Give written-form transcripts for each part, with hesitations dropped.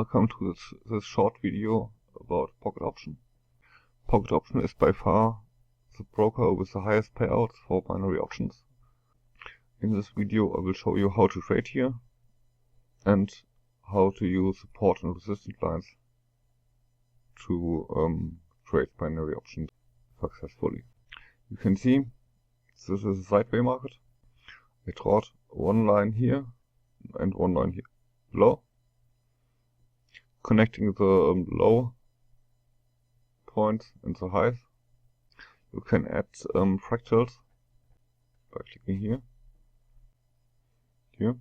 Welcome to this short video about Pocket Option. Pocket Option is by far the broker with the highest payouts for binary options. In this video I will show you how to trade here and how to use support and resistance lines to trade binary options successfully. You can see this is a sideways market. I drawed one line here and one line here below, connecting the low points and the highs. You can add fractals by clicking here.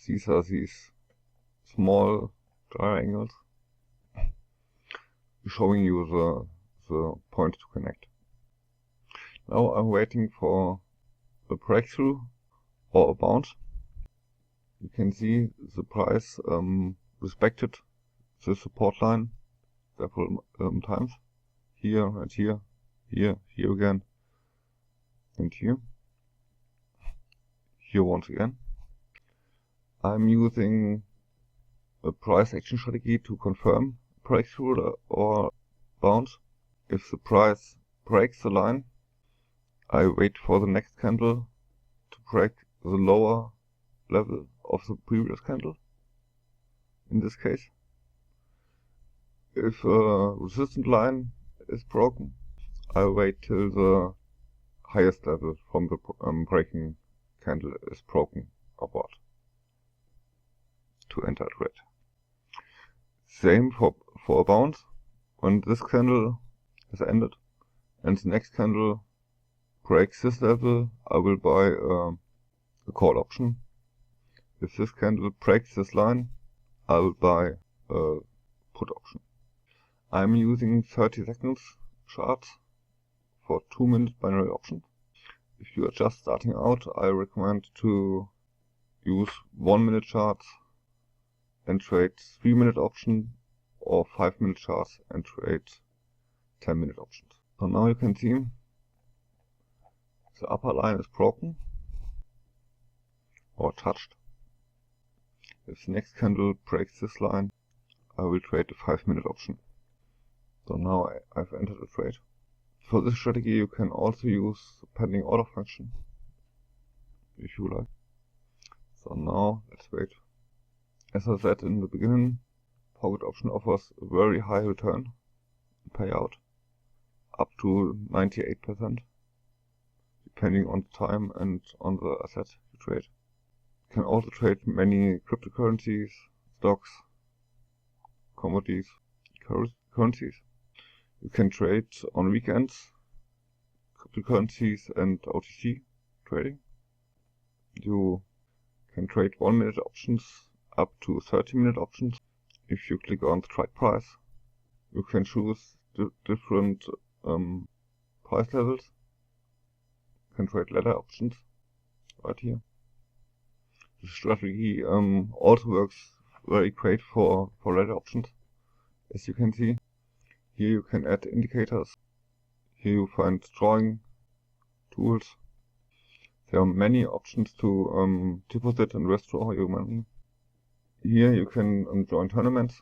These are these small triangles showing you the point to connect. Now I'm waiting for a breakthrough or a bounce. You can see the price respected the support line several times. Here and here, here again, and here once again. I'm using a price action strategy to confirm breakthrough or bounce. If the price breaks the line, I wait for the next candle to break the lower level of the previous candle, in this case. If a resistance line is broken, I wait till the highest level from the breaking candle is broken upward to enter a trade. Same for a bounce. When this candle has ended and the next candle breaks this level, I will buy a call option. If this candle breaks this line, I will buy a put option. I'm using 30 seconds charts for 2-minute binary options. If you are just starting out, I recommend to use 1-minute charts and trade 3-minute options, or 5-minute charts and trade 10-minute options. So now you can see the upper line is broken or touched. If the next candle breaks this line, I will trade a 5-minute option. So now I've entered a trade. For this strategy you can also use the pending order function, if you like. So now let's wait. As I said in the beginning, Pocket Option offers a very high return payout, up to 98%, depending on the time and on the asset you trade. You can also trade many cryptocurrencies, stocks, commodities, currencies. You can trade on weekends, cryptocurrencies and OTC trading. You can trade 1-minute options up to 30-minute options. If you click on strike price, you can choose different price levels. You can trade ladder options right here. This strategy also works very great for ladder options. As you can see, here you can add indicators. Here you find drawing tools. There are many options to deposit and withdraw your money. Here you can join tournaments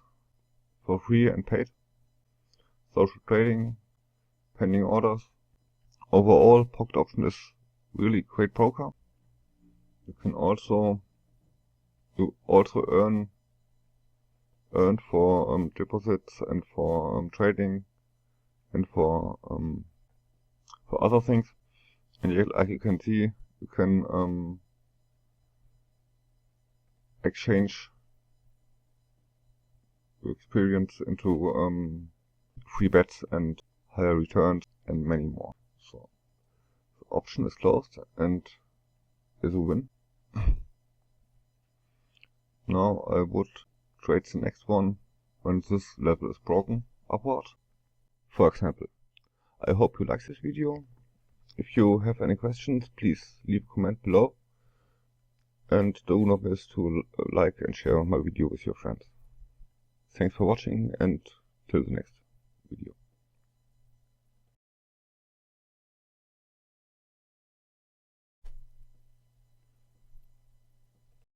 for free and paid, social trading, pending orders. Overall, Pocket Option is really great broker. You also earn for deposits and for trading and for other things. And yet, like you can see, you can exchange your experience into free bets and higher returns and many more. So the option is closed and is a win. Now I would trade the next one when this level is broken upward, for example. I hope you like this video. If you have any questions, please leave a comment below, and do not miss to like and share my video with your friends. Thanks for watching, and till the next video.